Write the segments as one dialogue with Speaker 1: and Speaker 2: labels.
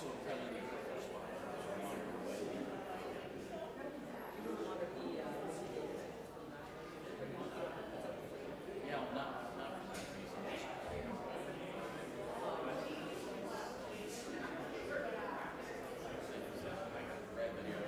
Speaker 1: So I'm telling you, the first one, I'm on your way. Yeah, well, not for that reason. I got revenue.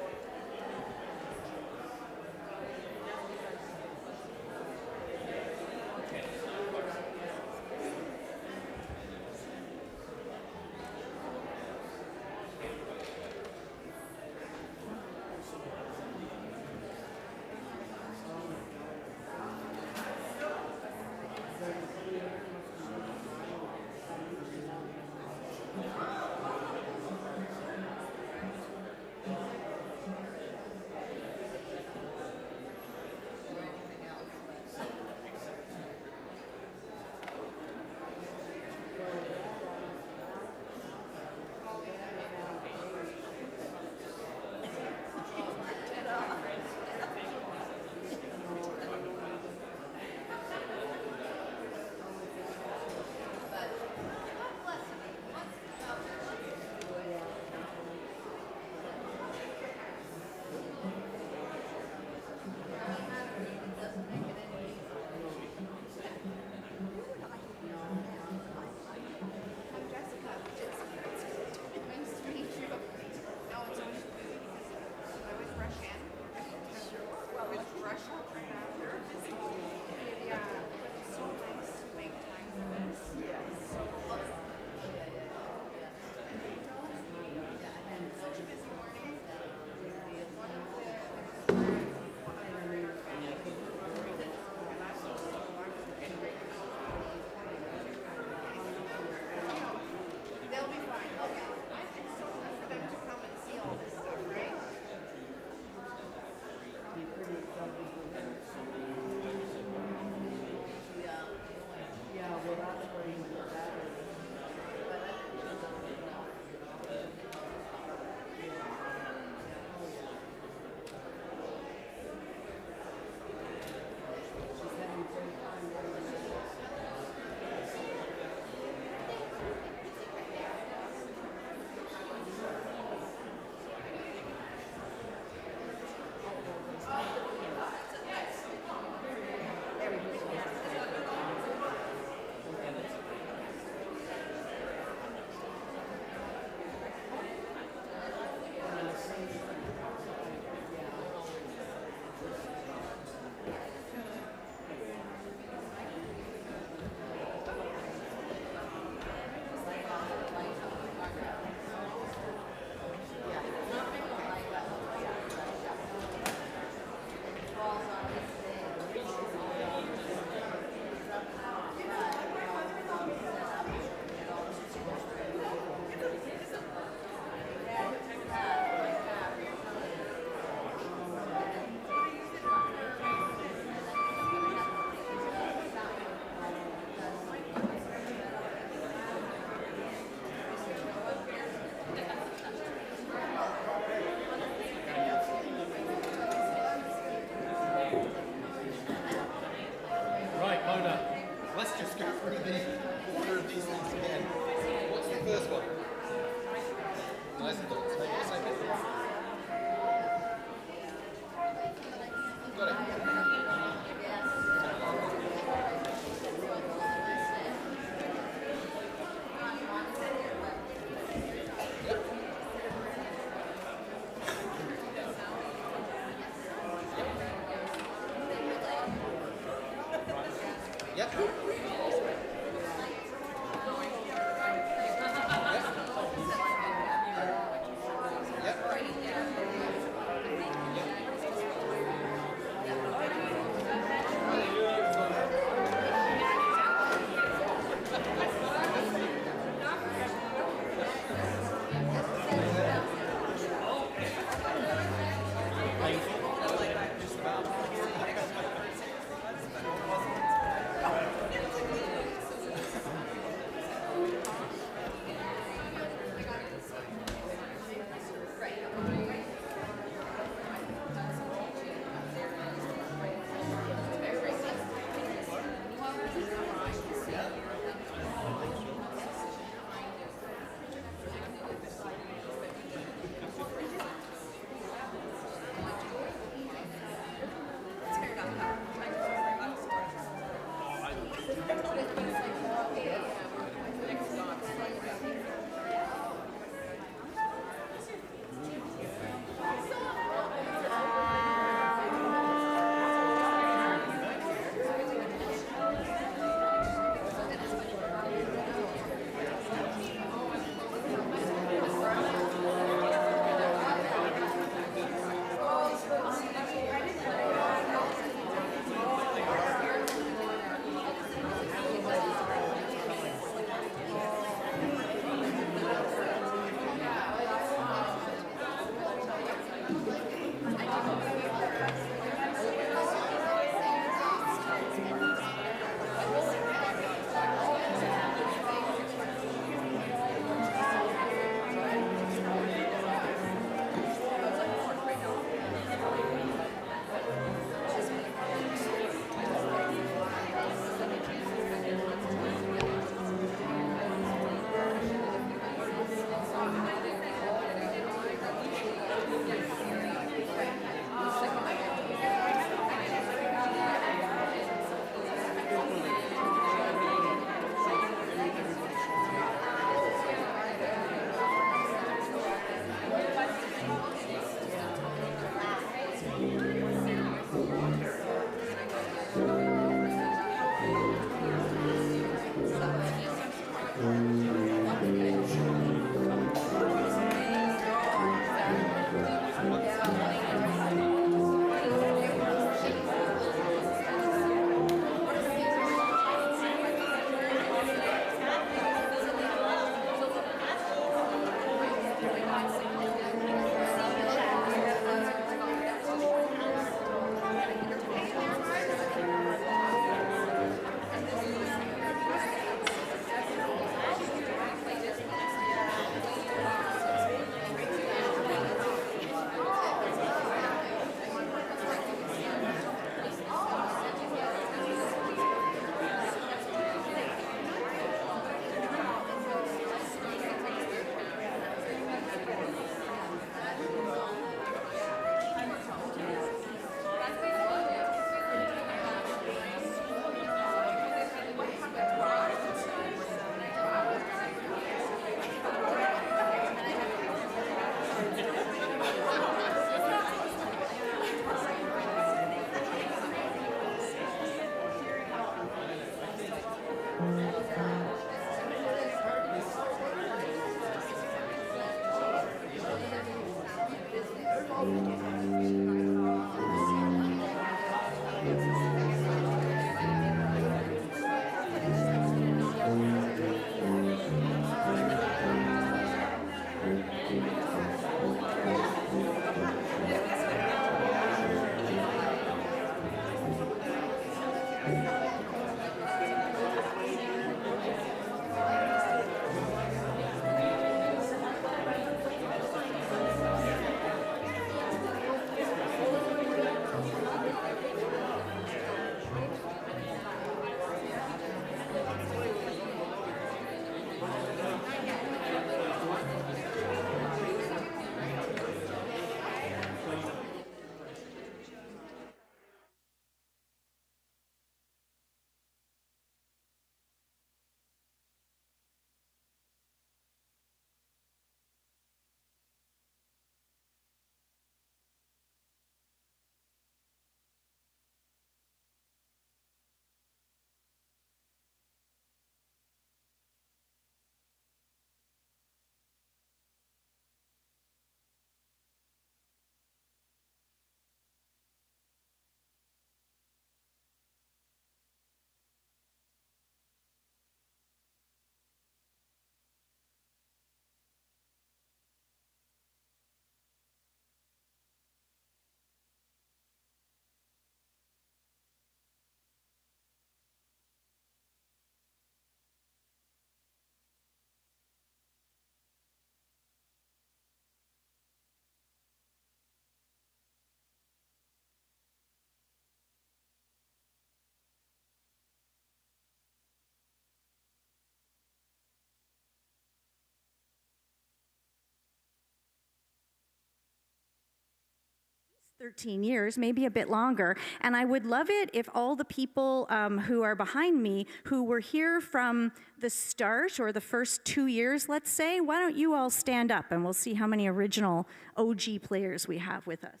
Speaker 2: 13 years, maybe a bit longer. And I would love it if all the people who are behind me, who were here from the start or the first 2 years, let's say, why don't you all stand up and we'll see how many original OG players we have with us.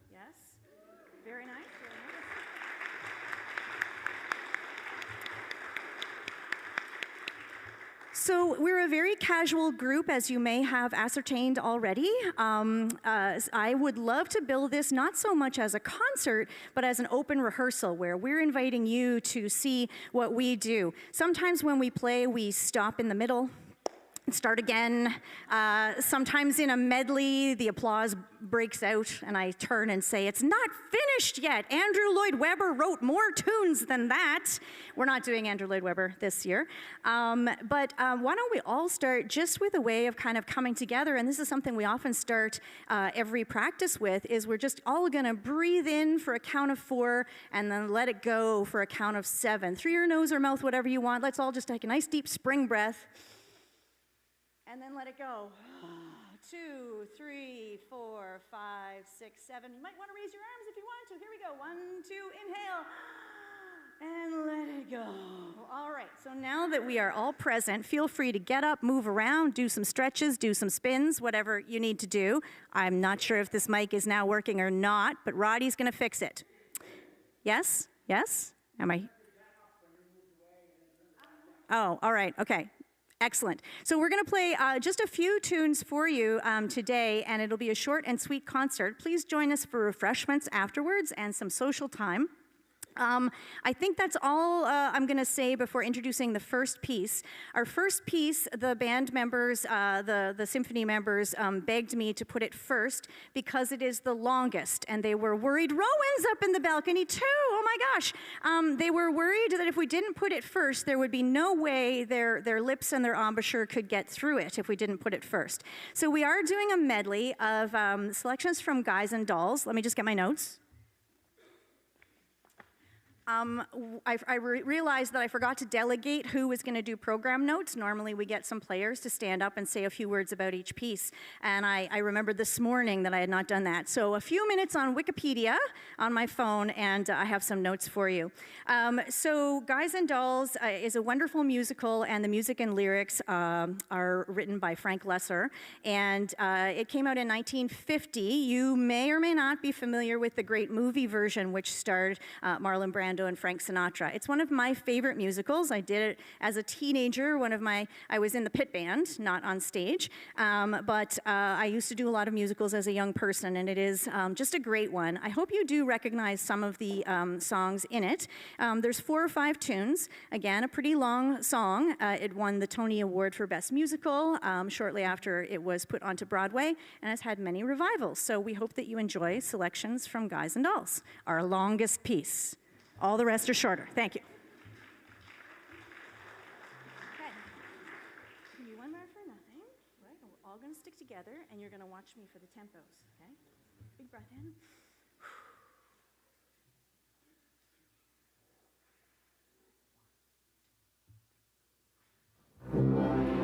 Speaker 2: Yes? Very nice. Very nice. So we're a very casual group, as you may have ascertained already. I would love to build this not so much as a concert, but as an open rehearsal where we're inviting you to see what we do. Sometimes when we play, we stop in the middle and start again. Sometimes in a medley, the applause breaks out and I turn and say, "It's not finished yet. Andrew Lloyd Webber wrote more tunes than that." We're not doing Andrew Lloyd Webber this year. But why don't we all start just with a way of kind of coming together, and this is something we often start every practice with, is we're just all gonna breathe in for a count of 4 and then let it go for a count of 7. Through your nose or mouth, whatever you want. Let's all just take a nice deep spring breath. And then let it go. 2, 3, 4, 5, 6, 7. You might want to raise your arms if you want to. Here we go. 1, 2, inhale. And let it go. All right, so now that we are all present, feel free to get up, move around, do some stretches, do some spins, whatever you need to do. I'm not sure if this mic is now working or not, but Roddy's going to fix it. Yes? Yes? Am I? Oh, all right, okay. Excellent. So we're going to play just a few tunes for you today, and it'll be a short and sweet concert. Please join us for refreshments afterwards and some social time. I think that's all I'm going to say before introducing the first piece. Our first piece, the band members, the symphony members begged me to put it first because it is the longest, and they were worried. Rowan's up in the balcony too, oh my gosh. They were worried that if we didn't put it first, there would be no way their lips and their embouchure could get through it if we didn't put it first. So we are doing a medley of selections from Guys and Dolls. Let me just get my notes. I realized that I forgot to delegate who was going to do program notes. Normally we get some players to stand up and say a few words about each piece, and I remembered this morning that I had not done that. So a few minutes on Wikipedia on my phone, and I have some notes for you. So Guys and Dolls is a wonderful musical, and the music and lyrics are written by Frank Lesser, and it came out in 1950. You may or may not be familiar with the great movie version, which starred Marlon Brando and Frank Sinatra. It's one of my favorite musicals. I did it as a teenager. I was in the pit band, not on stage, but I used to do a lot of musicals as a young person, and it is just a great one. I hope you do recognize some of the songs in it. There's 4 or 5 tunes. Again, a pretty long song. It won the Tony Award for Best Musical shortly after it was put onto Broadway, and has had many revivals. So we hope that you enjoy selections from Guys and Dolls, our longest piece. All the rest are shorter. Thank you. Okay. Can you one more for nothing? Right? We're all going to stick together, and you're going to watch me for the tempos. Okay? Big breath in.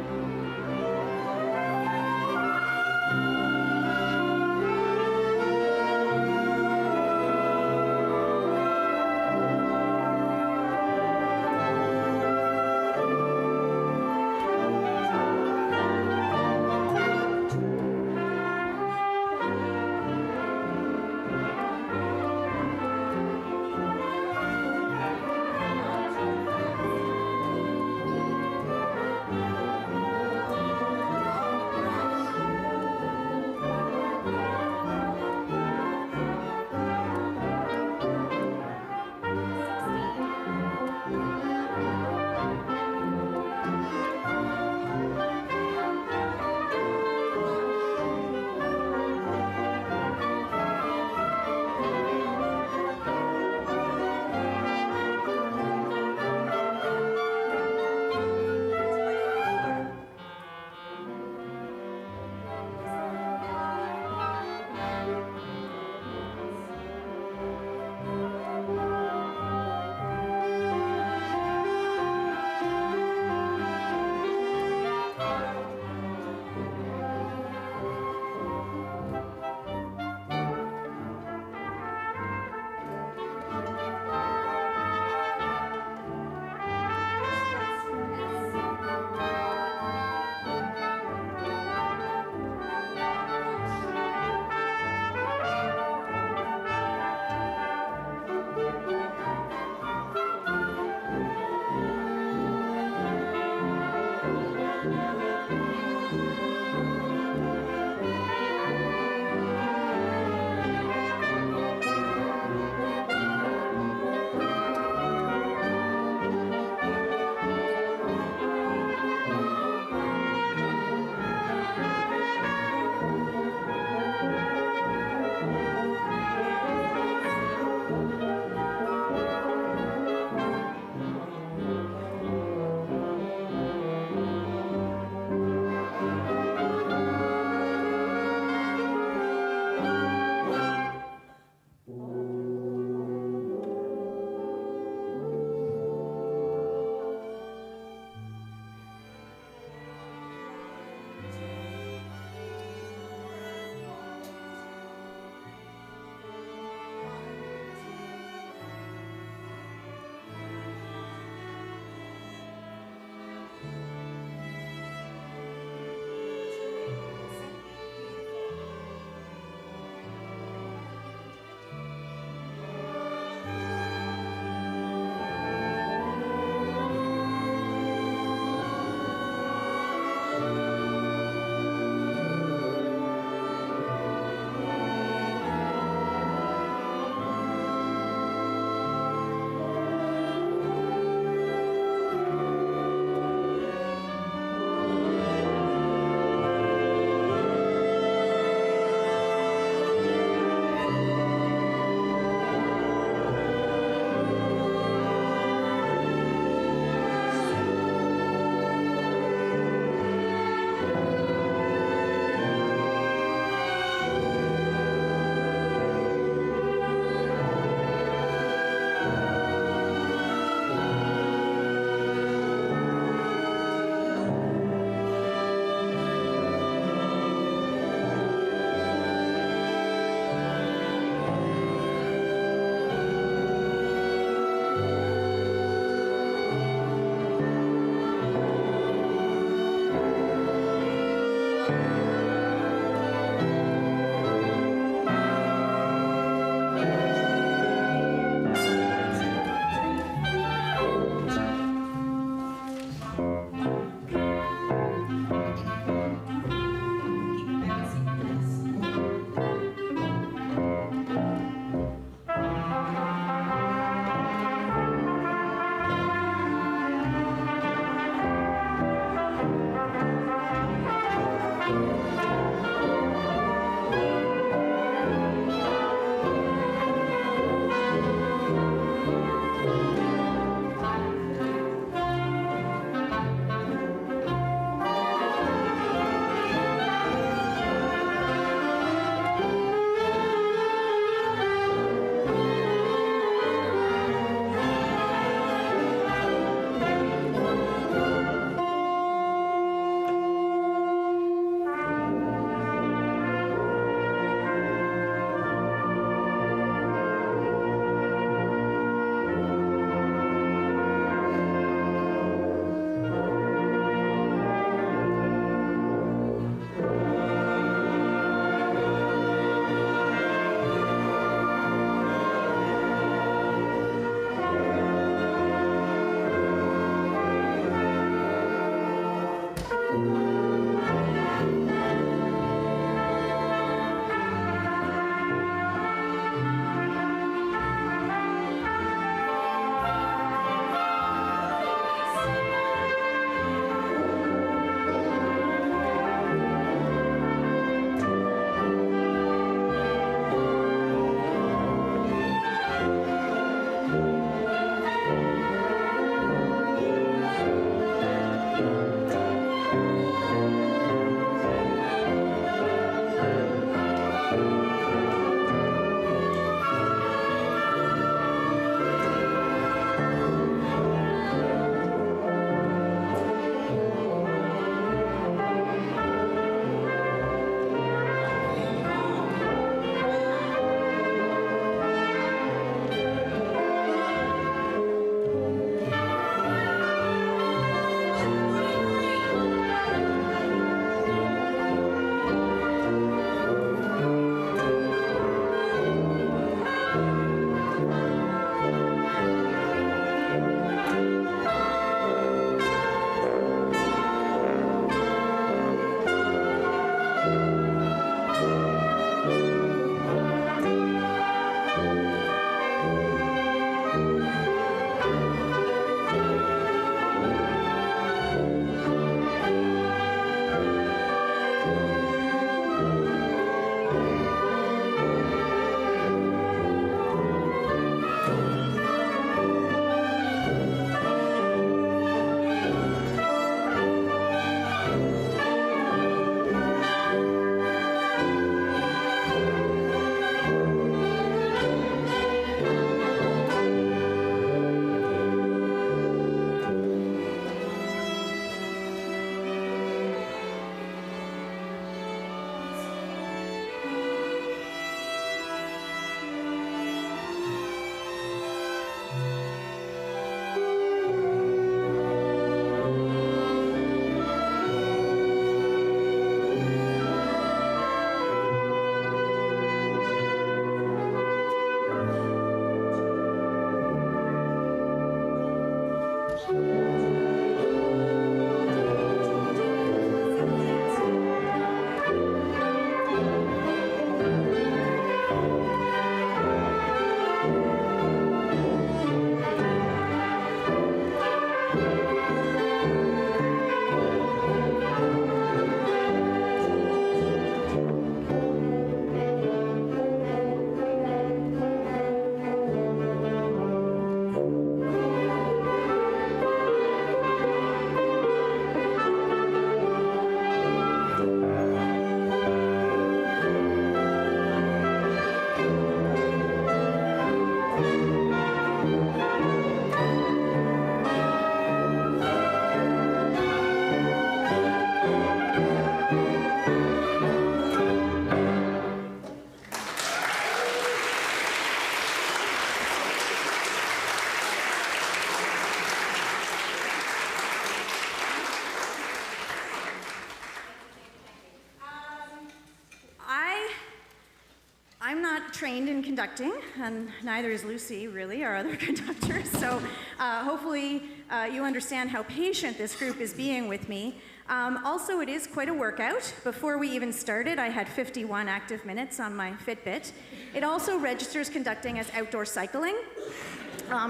Speaker 2: not trained in conducting, and neither is Lucy, really, our other conductor. So hopefully you understand how patient this group is being with me. Also, it is quite a workout. Before we even started, I had 51 active minutes on my Fitbit. It also registers conducting as outdoor cycling.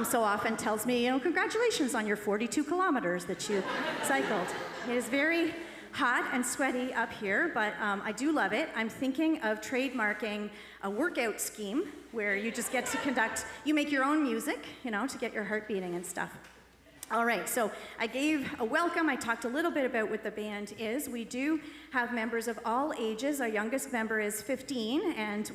Speaker 2: So often tells me, congratulations on your 42 kilometers that you cycled. It is very hot and sweaty up here, but I do love it. I'm thinking of trademarking a workout scheme where you just get to you make your own music, to get your heart beating and stuff. All right, so I gave a welcome. I talked a little bit about what the band is. We do have members of all ages. Our youngest member is 15, and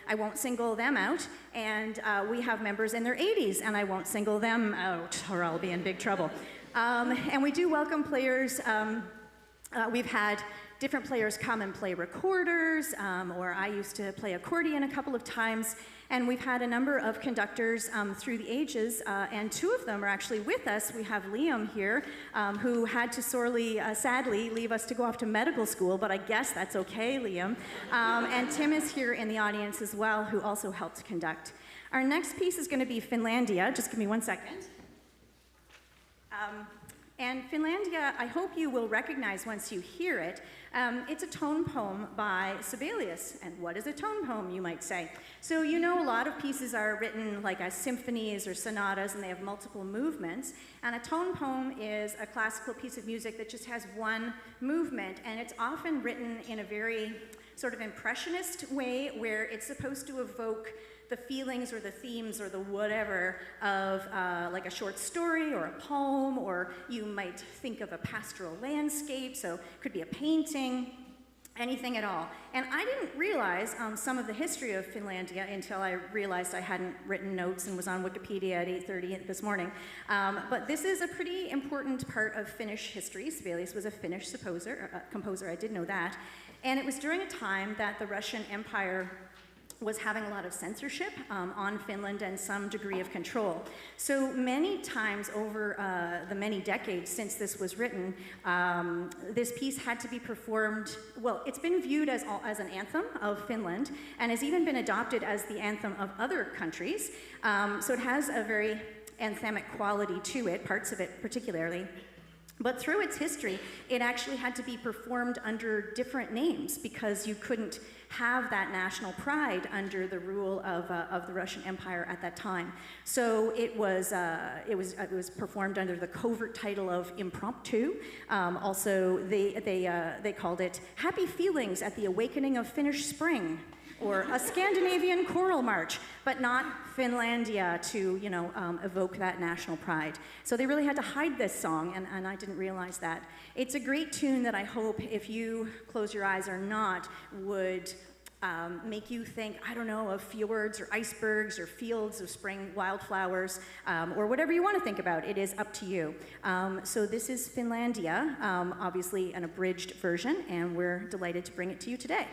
Speaker 2: I won't single them out. And we have members in their 80s, and I won't single them out, or I'll be in big trouble. And we do welcome players. We've had different players come and play recorders, or I used to play accordion a couple of times. And we've had a number of conductors through the ages, and two of them are actually with us. We have Liam here, who had to sadly, leave us to go off to medical school, but I guess that's okay, Liam. And Tim is here in the audience as well, who also helped conduct. Our next piece is going to be Finlandia. Just give me 1 second. And Finlandia, I hope you will recognize once you hear it. It's a tone poem by Sibelius. And what is a tone poem, you might say? So a lot of pieces are written like as symphonies or sonatas, and they have multiple movements. And a tone poem is a classical piece of music that just has one movement, and it's often written in a very sort of impressionist way where it's supposed to evoke the feelings or the themes or the whatever of like a short story or a poem, or you might think of a pastoral landscape, so it could be a painting, anything at all. And I didn't realize some of the history of Finlandia until I realized I hadn't written notes and was on Wikipedia at 8:30 this morning. But this is a pretty important part of Finnish history. Sibelius was a Finnish composer, I did know that. And it was during a time that the Russian Empire was having a lot of censorship on Finland and some degree of control. So many times over the many decades since this was written, this piece had to be performed, well, it's been viewed as an anthem of Finland and has even been adopted as the anthem of other countries. So it has a very anthemic quality to it, parts of it particularly. But through its history, it actually had to be performed under different names because you couldn't have that national pride under the rule of the Russian Empire at that time. So it was performed under the covert title of Impromptu. Also, they called it Happy Feelings at the Awakening of Finnish Spring, or a Scandinavian choral march, but not Finlandia to, evoke that national pride. So they really had to hide this song, and I didn't realize that. It's a great tune that I hope, if you close your eyes or not, would make you think, I don't know, of fjords or icebergs or fields of spring wildflowers, or whatever you want to think about. It is up to you. So this is Finlandia, obviously an abridged version, and we're delighted to bring it to you today.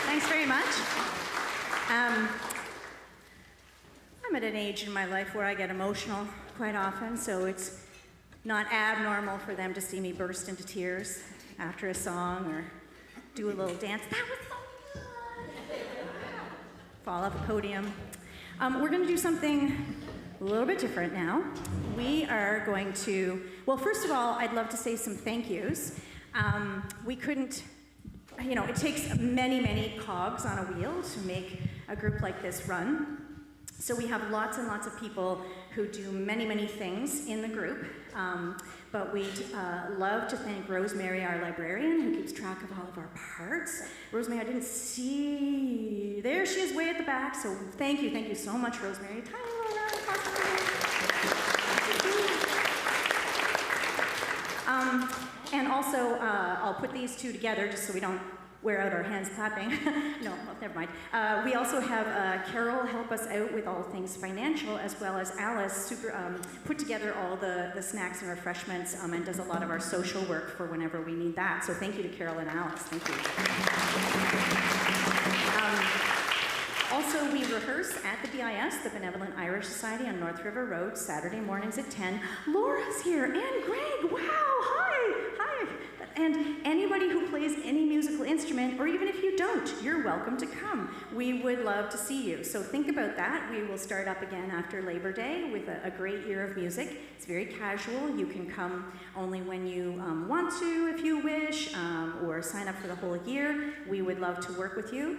Speaker 2: thanks very much. I'm at an age in my life where I get emotional quite often, so it's not abnormal for them to see me burst into tears after a song or do a little dance. That was so good! Fall off a podium. We're going to do something a little bit different now. We are going to, well, first of all, I'd love to say some thank yous. We couldn't, it takes many, many cogs on a wheel to make a group like this run. So we have lots and lots of people who do many, many things in the group. But we'd love to thank Rosemary, our librarian, who keeps track of all of our parts. Rosemary, I didn't see, there she is way at the back, so thank you so much, Rosemary. Tiny little round of applause for her. And also, I'll put these two together just so we don't wear out our hands clapping. No, well, never mind. We also have Carol help us out with all things financial, as well as Alice put together all the snacks and refreshments and does a lot of our social work for whenever we need that. So thank you to Carol and Alice. Thank you. Also, we rehearse at the BIS, the Benevolent Irish Society on North River Road, Saturday mornings at 10. Laura's here, and Greg, wow, hi. And anybody who plays any musical instrument, or even if you don't, you're welcome to come. We would love to see you. So think about that. We will start up again after Labor Day with a great year of music. It's very casual. You can come only when you want to, if you wish, or sign up for the whole year. We would love to work with you.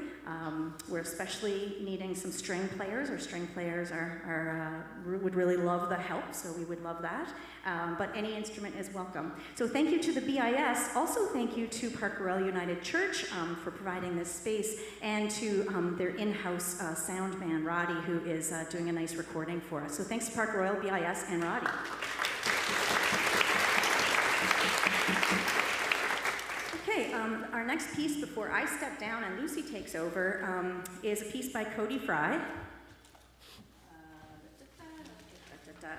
Speaker 2: We're especially needing some string players. Our string players would really love the help, so we would love that. But any instrument is welcome. So thank you to the BIS. Also thank you to Park Royal United Church for providing this space, and to their in-house sound man, Roddy, who is doing a nice recording for us. So thanks to Park Royal, BIS, and Roddy. Okay, our next piece before I step down and Lucy takes over is a piece by Cody Fry.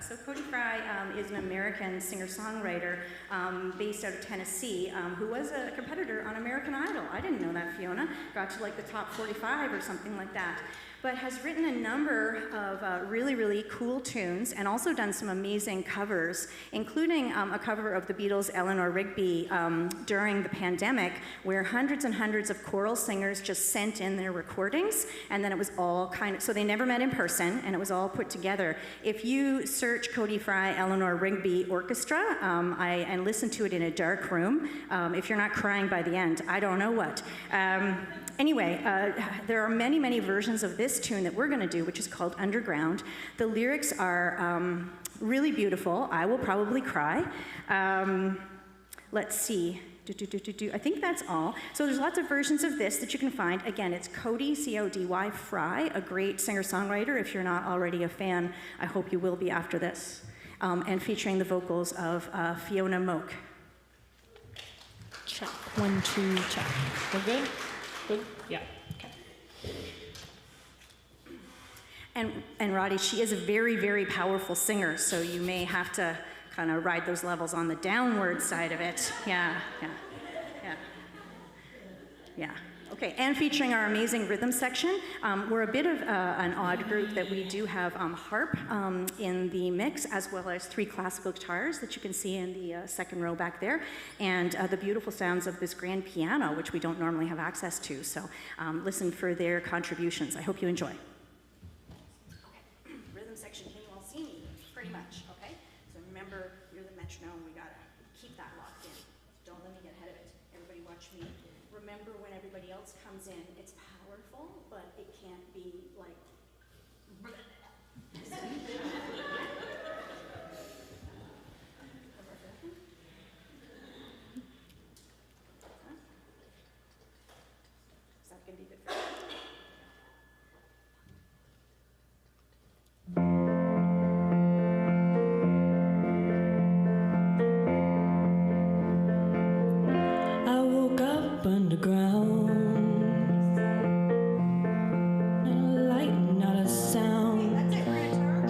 Speaker 2: So Cody Fry is an American singer-songwriter based out of Tennessee who was a competitor on American Idol. I didn't know that, Fiona. Got to like the top 45 or something like that. But has written a number of really, really cool tunes, and also done some amazing covers, including a cover of the Beatles' Eleanor Rigby during the pandemic, where hundreds and hundreds of choral singers just sent in their recordings, and then it was all so they never met in person, and it was all put together. If you search Cody Fry, Eleanor Rigby Orchestra, and listen to it in a dark room, if you're not crying by the end, I don't know what. Anyway, there are many, many versions of this tune that we're going to do, which is called Underground. The lyrics are really beautiful. I will probably cry. Let's see. I think that's all. So there's lots of versions of this that you can find. Again, it's Cody, C-O-D-Y, Fry, a great singer-songwriter. If you're not already a fan, I hope you will be after this. And featuring the vocals of Fiona Moak.
Speaker 3: Check. 1, 2, check. We're good? Good? Yeah. Okay.
Speaker 2: And Roddy, she is a very, very powerful singer, so you may have to kind of ride those levels on the downward side of it. Yeah. Okay, and featuring our amazing rhythm section. We're a bit of an odd group that we do have harp in the mix, as well as 3 classical guitars that you can see in the second row back there, and the beautiful sounds of this grand piano, which we don't normally have access to. So listen for their contributions. I hope you enjoy. Okay, rhythm section, can you all see me? Pretty much, okay? So remember, you're the metronome, we gotta keep that locked in. Don't let me get ahead of it. Everybody watch me. Remember, when everybody else comes in, it's powerful, but it can't be like... Is that going to be good for you?
Speaker 3: Underground, and a light, not a sound.
Speaker 2: That's it, we're gonna turn.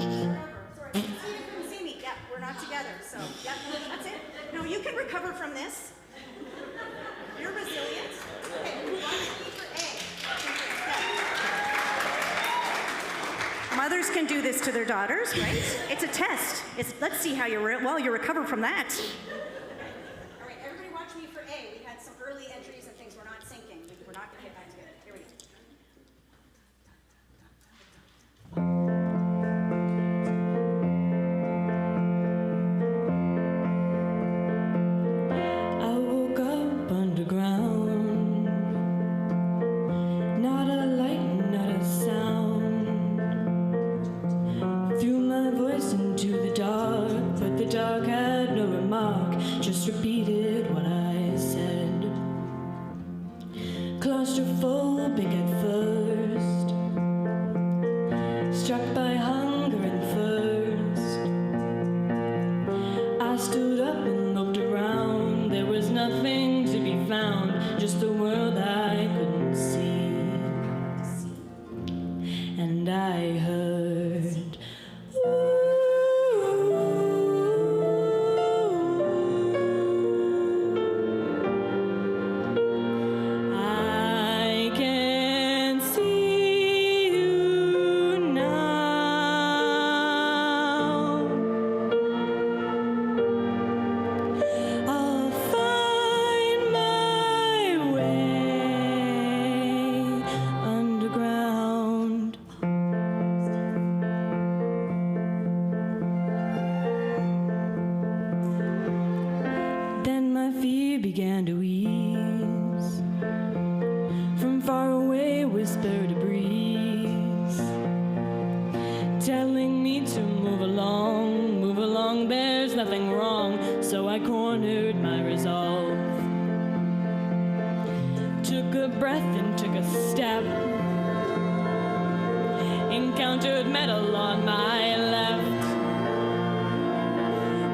Speaker 2: Sorry, you couldn't see me. Yep, we're not together, so yep, that's it. No, you can recover from this. You're resilient. Okay, 1 key for A. fathers can do this to their daughters, right? It's a test. Let's see how you recover from that. All right, everybody watch me for A. We had some early entries and things were not syncing. We're not going to get back together. Here we go.
Speaker 4: I woke up underground, not a light, not a sound. Threw my voice into the dark, but the dark had no remark, just repeated what I said. Claustrophobic at first, struck by hunger and thirst. I stood up and looked around. There was nothing to be found, just a world I couldn't see. And I heard, I can see you now. I'll find my way underground. Then my fear began to ease. From far away whispered a breeze, telling me to move along, there's nothing wrong. So I cornered my resolve, took a breath and took a step, encountered metal on my left.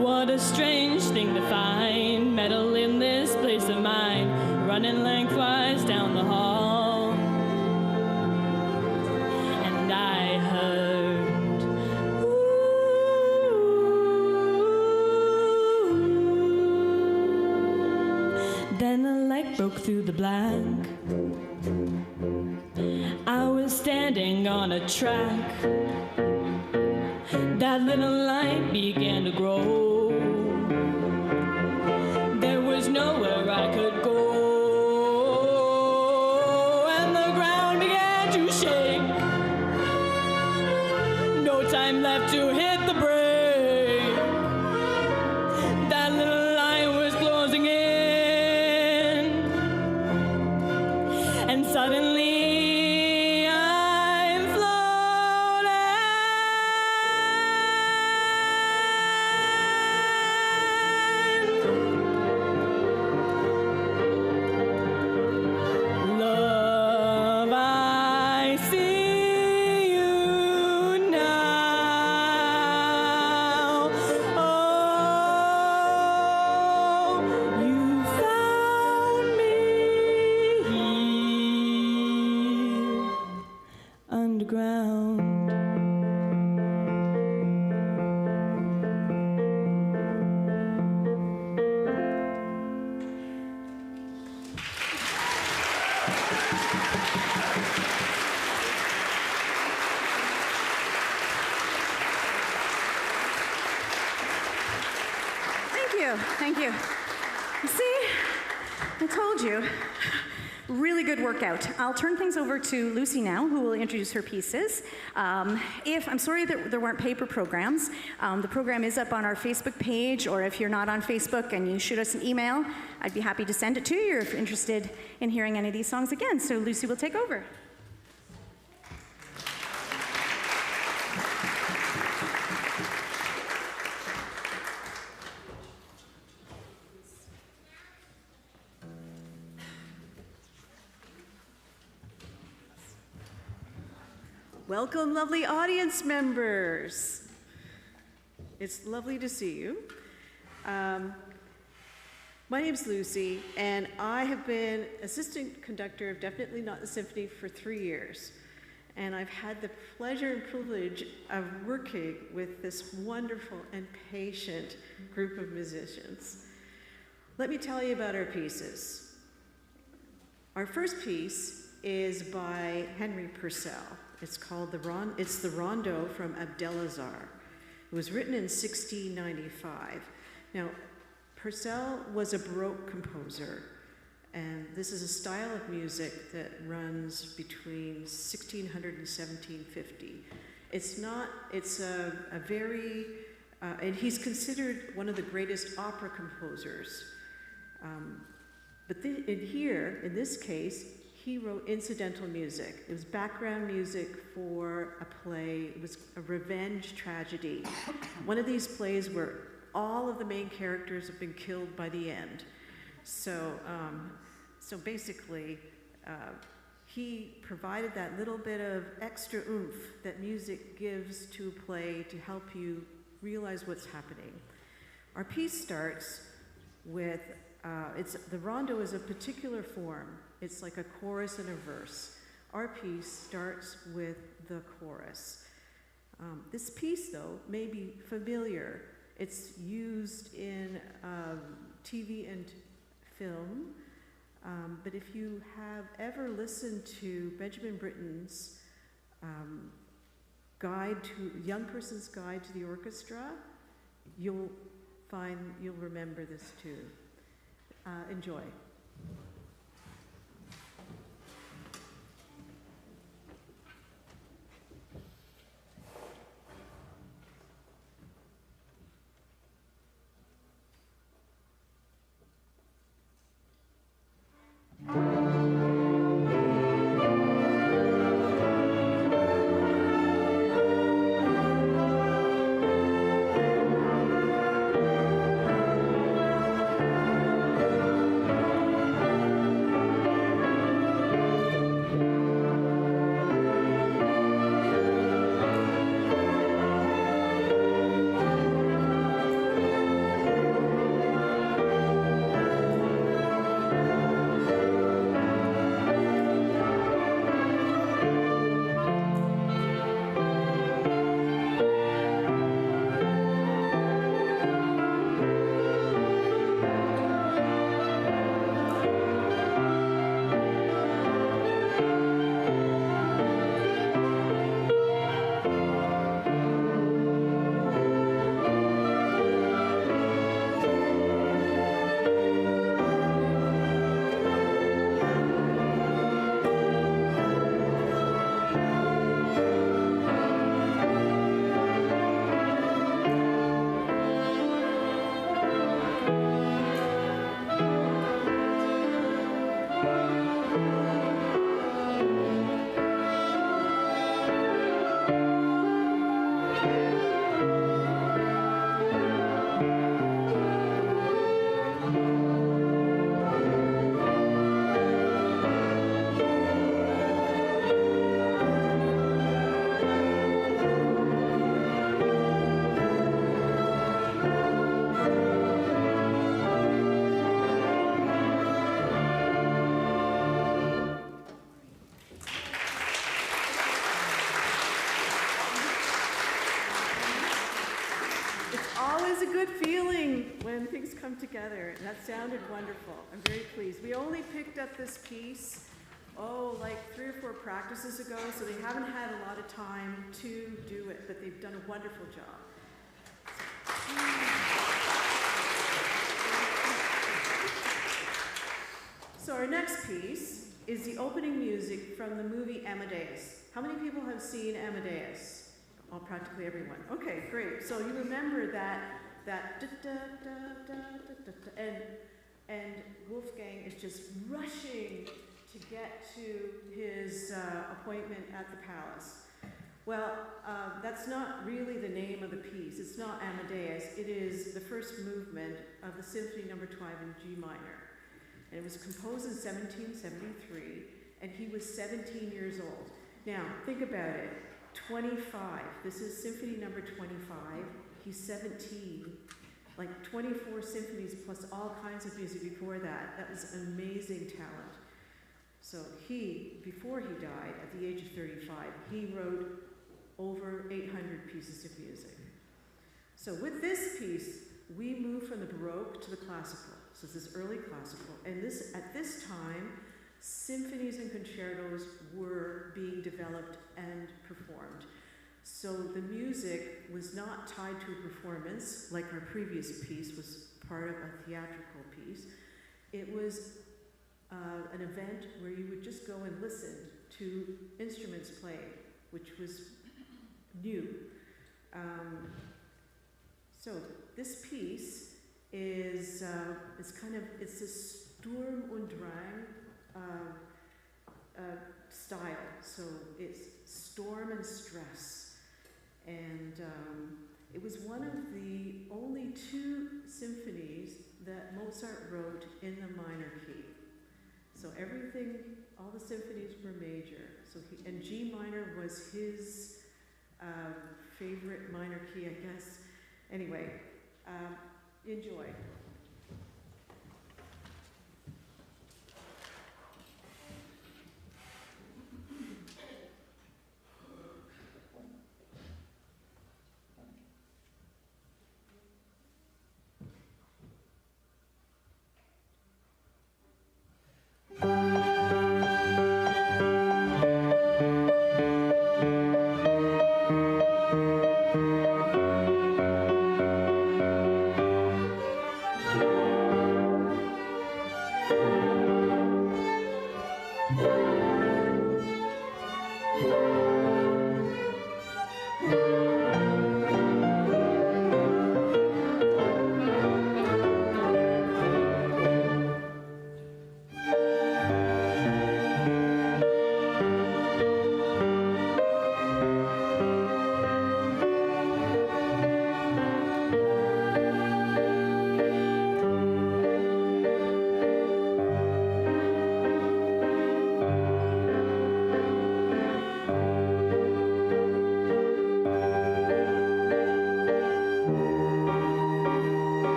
Speaker 4: What a strange thing to find, metal in this place of mine, running lengthwise down the hall. And I heard, ooh. Then a light broke through the black. I was standing on a track. That little light began to grow. There was nowhere I could go, and the ground began to shake. No time left to hit the brake. That little light was closing in, and suddenly I'm floating. Love, I see you now. Oh, you found me here underground.
Speaker 2: Thank you. See, I told you. Really good workout. I'll turn things over to Lucy now, who will introduce her pieces. I'm sorry that there weren't paper programs. The program is up on our Facebook page, or if you're not on Facebook and you shoot us an email, I'd be happy to send it to you if you're interested in hearing any of these songs again. So Lucy will take over.
Speaker 5: Welcome, lovely audience members. It's lovely to see you. My name's Lucy, and I have been assistant conductor of Definitely Not the Symphony for 3 years. And I've had the pleasure and privilege of working with this wonderful and patient group of musicians. Let me tell you about our pieces. Our first piece is by Henry Purcell. It's called the Rondo from Abdelazar. It was written in 1695. Now, Purcell was a Baroque composer, and this is a style of music that runs between 1600 and 1750. It's a very, and he's considered one of the greatest opera composers. But in this case, he wrote incidental music. It was background music for a play. It was a revenge tragedy. One of these plays where all of the main characters have been killed by the end. So basically, he provided that little bit of extra oomph that music gives to a play to help you realize what's happening. Our piece starts with, the rondo is a particular form. It's like a chorus and a verse. Our piece starts with the chorus. This piece, though, may be familiar. It's used in TV and film, but if you have ever listened to Benjamin Britten's Young Person's Guide to the Orchestra, you'll remember this too. Enjoy. Always a good feeling when things come together, and that sounded wonderful. I'm very pleased. We only picked up this piece, like 3 or 4 practices ago, so they haven't had a lot of time to do it, but they've done a wonderful job. So our next piece is the opening music from the movie Amadeus. How many people have seen Amadeus? Oh, practically everyone. Okay, great. So you remember that da, da, da, da, da, da, and Wolfgang is just rushing to get to his appointment at the palace. Well, that's not really the name of the piece. It's not Amadeus. It is the first movement of the Symphony No. 5 in G minor. And it was composed in 1773, and he was 17 years old. Now, think about it. 25. This is Symphony No. 25. He's 17. Like 24 symphonies plus all kinds of music before that. That was amazing talent. So before he died, at the age of 35, he wrote over 800 pieces of music. So with this piece, we move from the Baroque to the classical. So this is early classical. And at this time, symphonies and concertos were being developed and performed. So the music was not tied to a performance, like our previous piece was part of a theatrical piece. It was an event where you would just go and listen to instruments playing, which was new. So this piece is it's a Sturm und Drang style. So it's storm and stress. And it was one of the only 2 symphonies that Mozart wrote in the minor key. So everything, all the symphonies were major. So and G minor was his favorite minor key, I guess. Anyway, enjoy.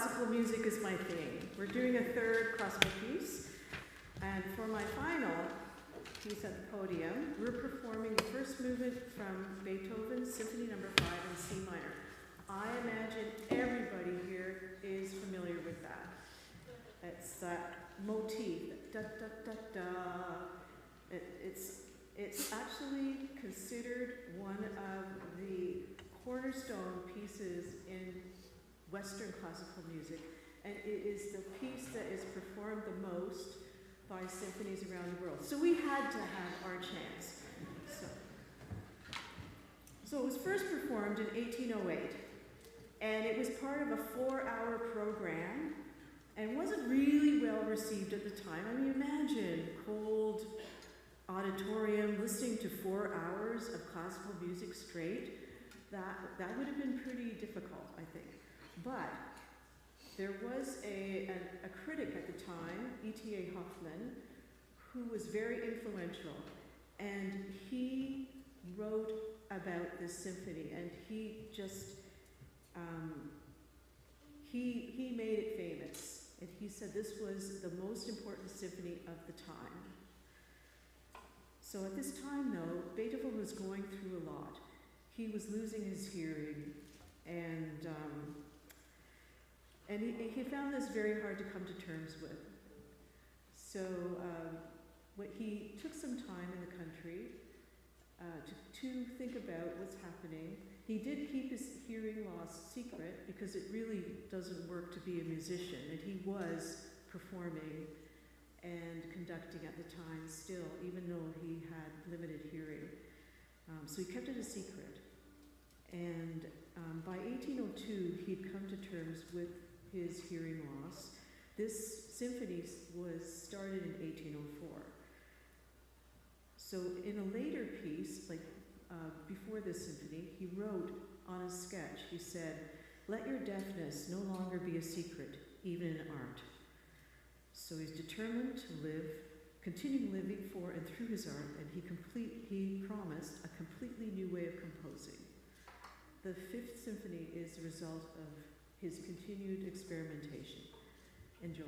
Speaker 5: classical music is my thing. We're doing a third classical piece, and for my final piece at the podium, we're performing the first movement from Beethoven's Symphony No. 5 in C minor. I imagine everybody here is familiar with that. It's that motif, da da da da. It's actually considered one of the cornerstone pieces in Western classical music, and it is the piece that is performed the most by symphonies around the world. So we had to have our chance. So it was first performed in 1808, and it was part of a 4-hour program, and wasn't really well received at the time. I mean, imagine cold auditorium listening to 4 hours of classical music straight. That would have been pretty difficult, I think. But there was a critic at the time, E.T.A. Hoffman, who was very influential, and he wrote about this symphony, and he just, he made it famous, and he said this was the most important symphony of the time. So at this time, though, Beethoven was going through a lot. He was losing his hearing, and he found this very hard to come to terms with. So he took some time in the country to think about what's happening. He did keep his hearing loss secret because it really doesn't work to be a musician, and he was performing and conducting at the time still, even though he had limited hearing. So he kept it a secret. And by 1802, he'd come to terms with his hearing loss. This symphony was started in 1804. So in a later piece, like before this symphony, he wrote on a sketch, he said, "Let your deafness no longer be a secret, even in art." So he's determined to continue living for and through his art, and he promised a completely new way of composing. The Fifth Symphony is the result of his continued experimentation. Enjoy.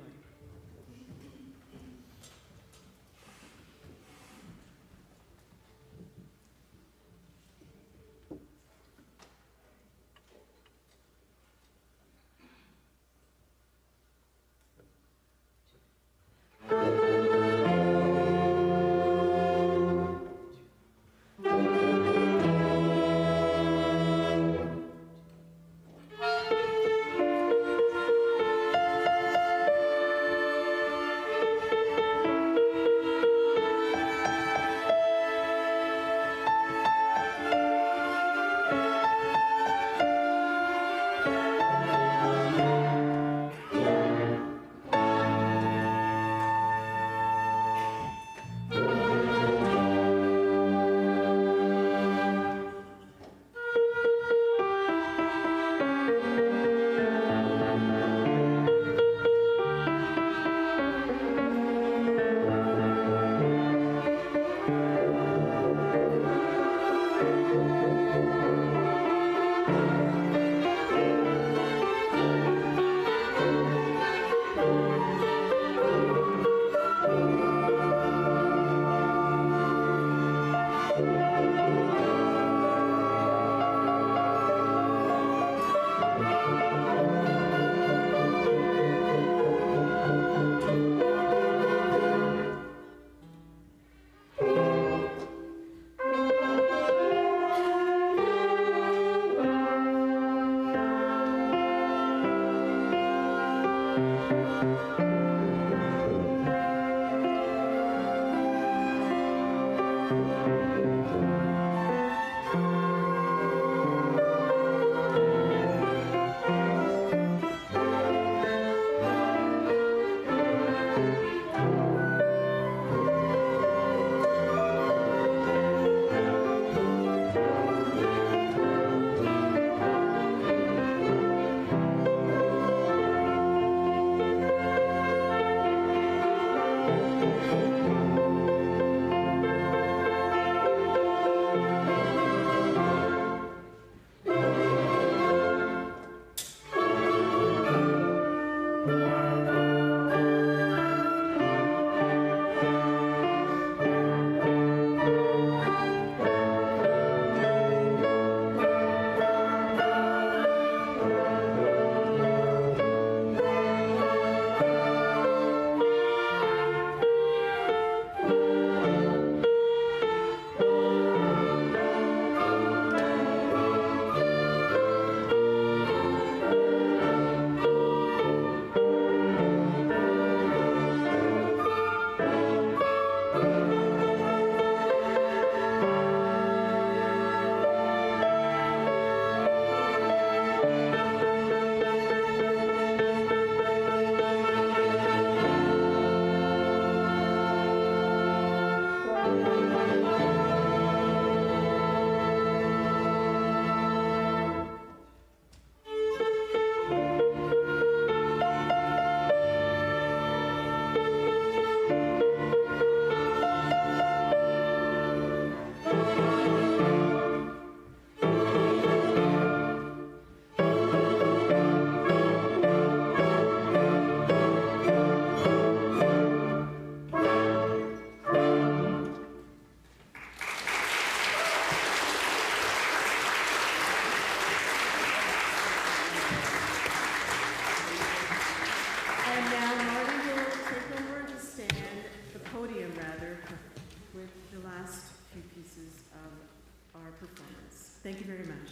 Speaker 5: Thank you very much.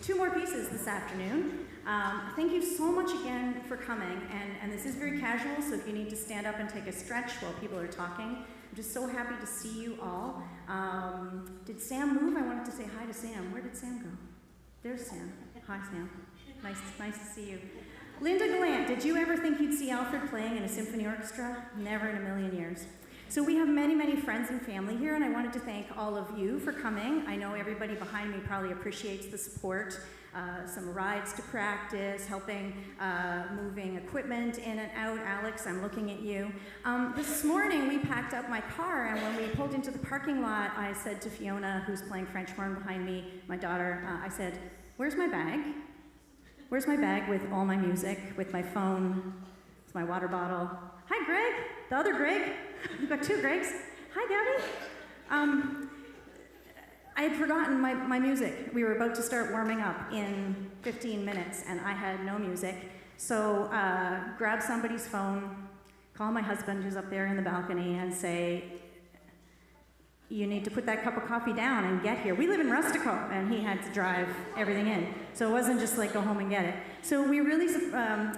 Speaker 2: Two more pieces this afternoon. Thank you so much again for coming, and this is very casual, so if you need to stand up and take a stretch while people are talking, I'm just so happy to see you all. Did Sam move? I wanted to say hi to Sam. Where did Sam go? There's Sam. Hi, Sam. Nice to see you. Linda Gallant, did you ever think you'd see Alfred playing in a symphony orchestra? Never in a million years. So we have many, many friends and family here, and I wanted to thank all of you for coming. I know everybody behind me probably appreciates the support, some rides to practice, helping moving equipment in and out. Alex, I'm looking at you. This morning we packed up my car, and when we pulled into the parking lot, I said to Fiona, who's playing French horn behind me, my daughter, I said, "Where's my bag? Where's my bag with all my music, with my phone, with my water bottle?" Hi, Greg. The other Greg. We've got two Gregs. Hi, Gabby. I had forgotten my music. We were about to start warming up in 15 minutes, and I had no music. So grab somebody's phone, call my husband who's up there in the balcony, and say, "You need to put that cup of coffee down and get here." We live in Rustico, and he had to drive everything in. So it wasn't just like go home and get it. So we really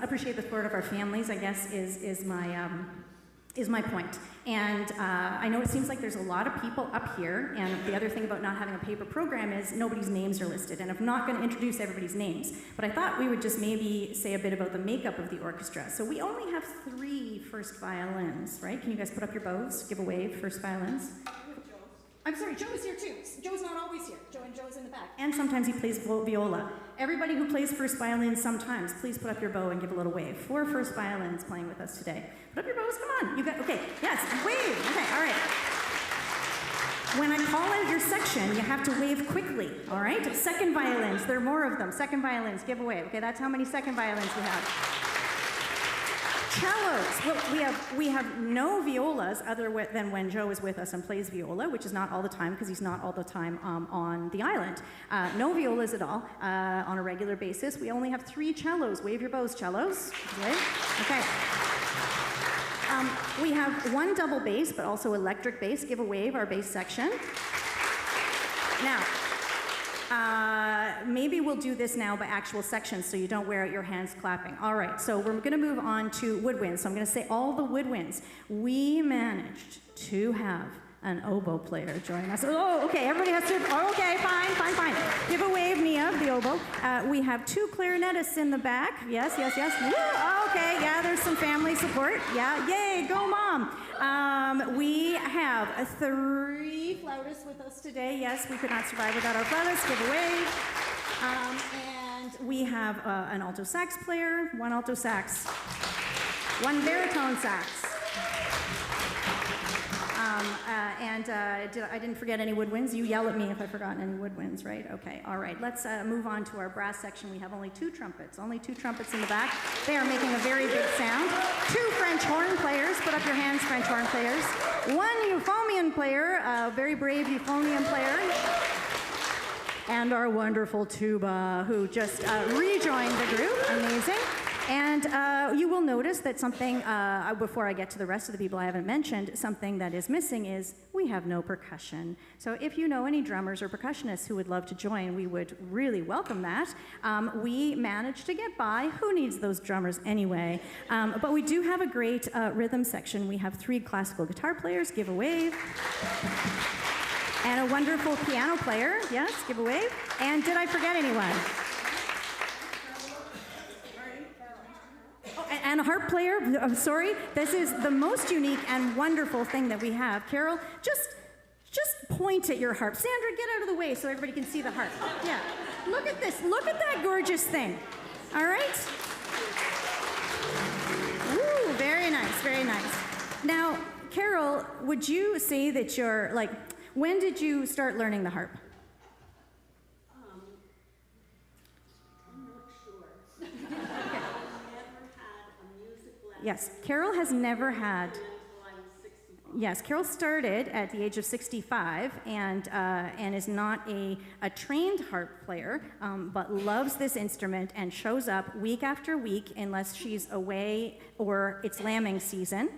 Speaker 2: appreciate the support of our families, I guess, is my point. And I know it seems like there's a lot of people up here, and the other thing about not having a paper program is nobody's names are listed, and I'm not going to introduce everybody's names, but I thought we would just maybe say a bit about the makeup of the orchestra. So we only have 3 first violins, right? Can you guys put up your bows? Give a wave, first violins. I'm sorry, Joe is here too. Joe's not always here. Joe's in the back. And sometimes he plays viola. Everybody who plays first violin sometimes, please put up your bow and give a little wave. 4 first violins playing with us today. Put up your bows, come on. You got, okay, yes, wave. Okay, all right. When I call out your section, you have to wave quickly, all right? Second violins, there are more of them. Second violins, give a wave. Okay, that's how many second violins we have. Cellos. Well, we have no violas other than when Joe is with us and plays viola, which is not all the time because he's not all the time on the island. No violas at all on a regular basis. We only have 3 cellos. Wave your bows, cellos. Okay. We have 1 double bass, but also electric bass. Give a wave, our bass section. Now, maybe we'll do this now by actual sections so you don't wear out your hands clapping. All right, so we're going to move on to woodwinds. So I'm going to say all the woodwinds. We managed to have an oboe player join us. Oh, okay, everybody has to, oh, okay, fine. Give a wave, Nia, the oboe. We have 2 clarinetists in the back. Yes. Woo, okay, yeah, there's some family support. Yeah, yay, go mom. We have 3 flautists with us today. Yes, we could not survive without our flautists. Give a wave. And we have an alto sax player, 1 alto sax, 1 baritone sax. I didn't forget any woodwinds. You yell at me if I've forgotten any woodwinds, right? Okay, all right. Let's move on to our brass section. We have only 2 trumpets. Only 2 trumpets in the back. They are making a very big sound. 2 French horn players. Put up your hands, French horn players. 1 euphonium player, a very brave euphonium player. And our wonderful tuba, who just rejoined the group. Amazing. And you will notice that something, before I get to the rest of the people I haven't mentioned, something that is missing is we have no percussion. So if you know any drummers or percussionists who would love to join, we would really welcome that. We managed to get by. Who needs those drummers anyway? But we do have a great rhythm section. We have 3 classical guitar players. Give a wave. And a wonderful piano player. Yes, give a wave. And did I forget anyone? And a harp player, I'm sorry, this is the most unique and wonderful thing that we have. Carol, just point at your harp. Sandra, get out of the way so everybody can see the harp. Yeah, look at this, look at that gorgeous thing. All right? Ooh, very nice, very nice. Now, Carol, would you say that you're, like, when did you start learning the harp? Yes, Carol has never had. yes, Carol started at the age of 65 and is not a trained harp player, but loves this instrument and shows up week after week unless she's away or it's lambing season.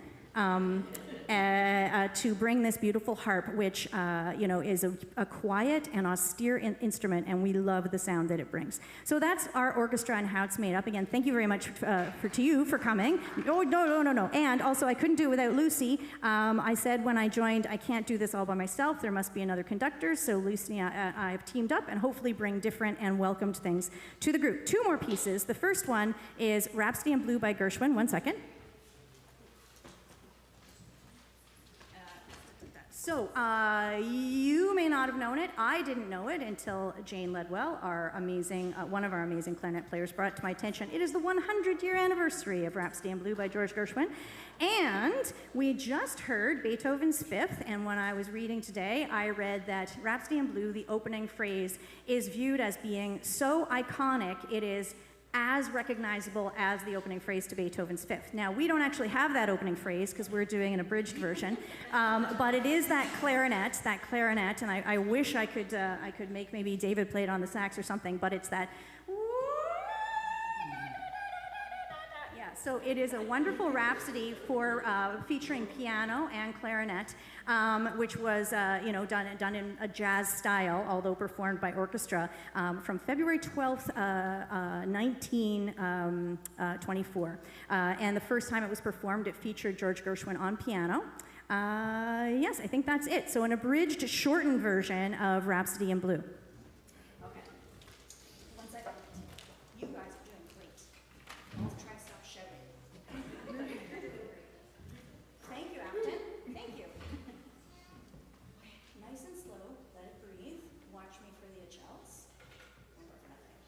Speaker 2: To bring this beautiful harp, which is a quiet and austere instrument, and we love the sound that it brings. So that's our orchestra and how it's made up. Again, thank you very much to you for coming. Oh, no. And also, I couldn't do it without Lucy. I said when I joined, I can't do this all by myself. There must be another conductor. So Lucy and I have teamed up and hopefully bring different and welcomed things to the group. 2 more pieces. The first one is Rhapsody in Blue by Gershwin. 1 second. So, you may not have known it. I didn't know it until Jane Ledwell, our amazing, one of our amazing clarinet players, brought it to my attention. It is the 100-year anniversary of Rhapsody in Blue by George Gershwin. And we just heard Beethoven's Fifth, and when I was reading today, I read that Rhapsody in Blue, the opening phrase, is viewed as being so iconic, it is as recognizable as the opening phrase to Beethoven's Fifth. Now, we don't actually have that opening phrase because we're doing an abridged version, but it is that clarinet, and I wish I could make maybe David play it on the sax or something, but it's that. Yeah, so it is a wonderful rhapsody for featuring piano and clarinet, which was done in a jazz style, although performed by orchestra, from February 12th, 1924. And the first time it was performed, it featured George Gershwin on piano. Yes, I think that's it. So an abridged, shortened version of Rhapsody in Blue. Okay. 1 second. You guys are doing great. I'll try to stop shouting. Thank you, Afton. Thank you. Nice and slow. Let it breathe. Watch me for the cells. And we're gonna play.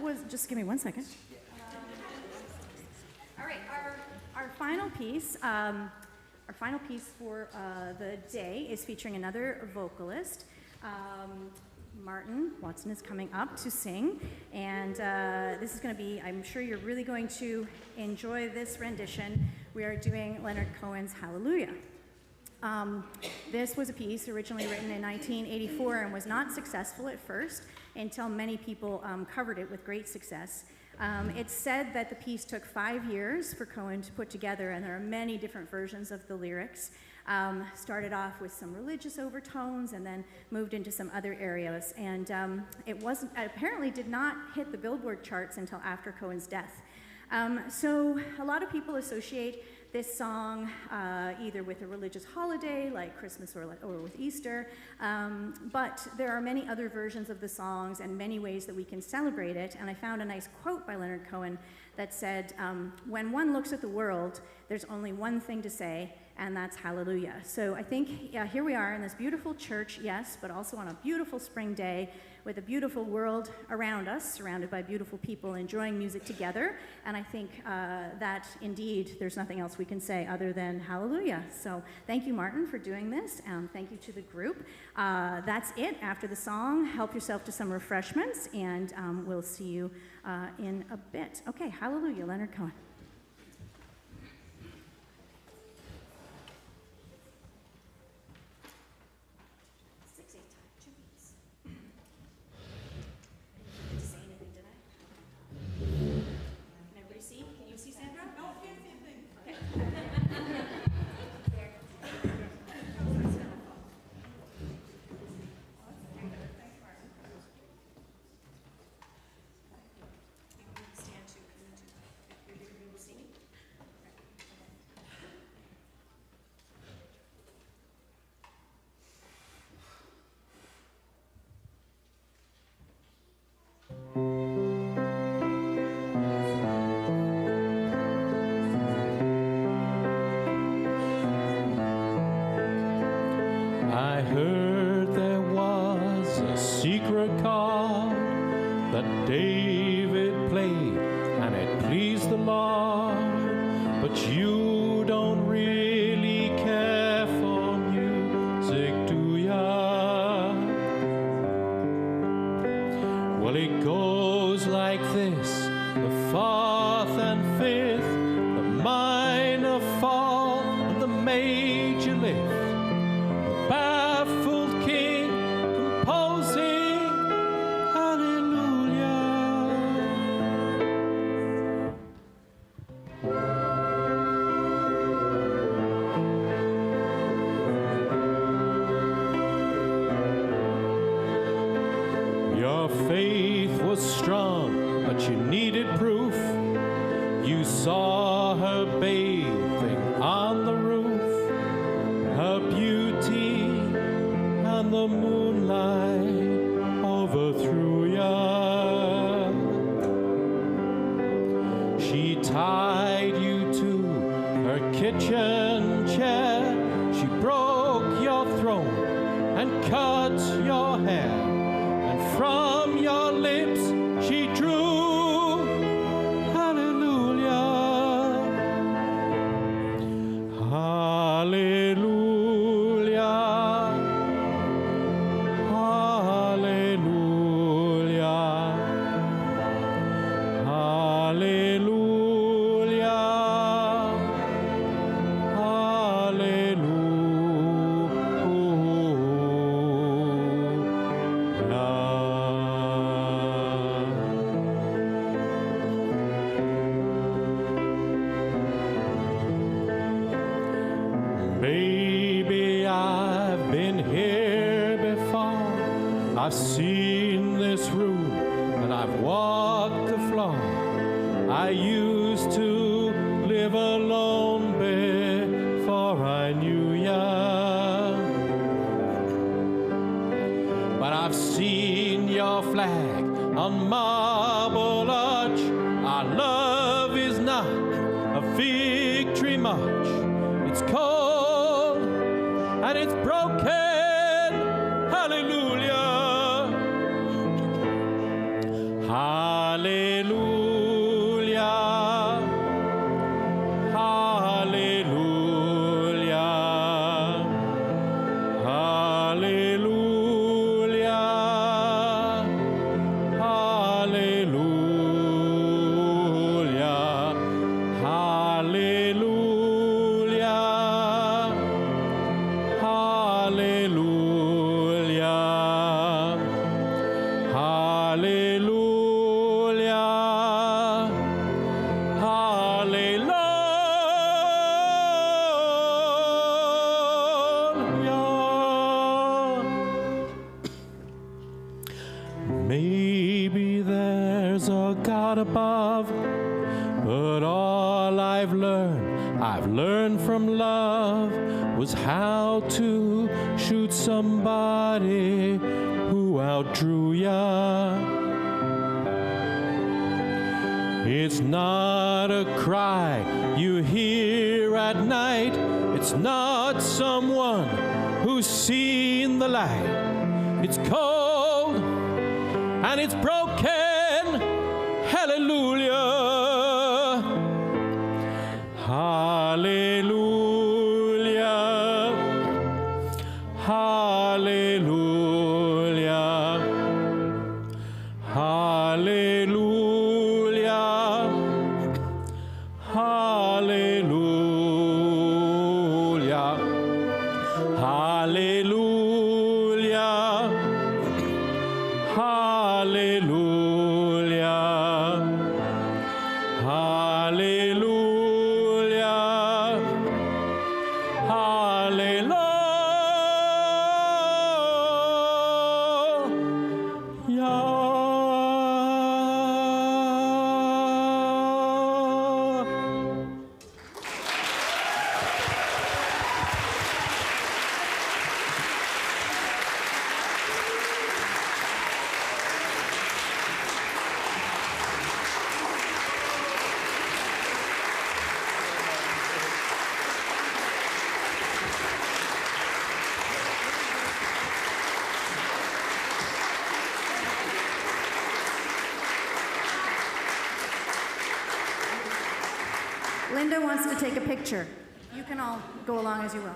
Speaker 2: was, just give me 1 second. All right, our final piece for the day is featuring another vocalist. Martin Watson is coming up to sing, and this is going to be, I'm sure you're really going to enjoy this rendition. We are doing Leonard Cohen's Hallelujah. This was a piece originally written in 1984 and was not successful at first until many people covered it with great success. It's said that the piece took 5 years for Cohen to put together, and there are many different versions of the lyrics. Started off with some religious overtones and then moved into some other areas. And it apparently did not hit the Billboard charts until after Cohen's death. So a lot of people associate this song either with a religious holiday like Christmas or with Easter, but there are many other versions of the songs and many ways that we can celebrate it. And I found a nice quote by Leonard Cohen that said, when one looks at the world, there's only one thing to say, and that's hallelujah. So I think here we are in this beautiful church, yes, but also on a beautiful spring day with a beautiful world around us, surrounded by beautiful people enjoying music together. And I think that indeed there's nothing else we can say other than hallelujah. So thank you, Martin, for doing this. Thank you to the group. That's it. After the song, help yourself to some refreshments, and we'll see you in a bit. Okay, hallelujah, Leonard Cohen.
Speaker 3: I heard there was a secret chord that David played, and it pleased the Lord. But you don't really care for music, do ya? Well, it goes like this: the fourth and fifth, the minor fall, and the major lift. Baffled king composing hallelujah. Your faith was strong, but you needed proof. You saw her bathing on the roof, her beauty and the moonlight overthrew ya. She tied you to her kitchen chair. She broke your throne and cut your hair, and from your lips she drew hallelujah. Hallelujah. Baby, I've been here before. I've seen this room and I've walked the floor. I used to live alone before I knew ya. But I've seen your flag on Marble Arch. Our love is not a victory march. It's cold and it's broken, hallelujah, hallelujah. I've learned from love was how to shoot somebody who outdrew ya. It's not a cry you hear at night. It's not someone who's seen the light. It's cold and it's broken. Hallelujah. Hallelujah. Hallelujah. Hallelujah. Hallelujah. Hallelujah. Hallelujah. Hallelujah.
Speaker 2: Linda wants to take a picture. You can all go along as you will.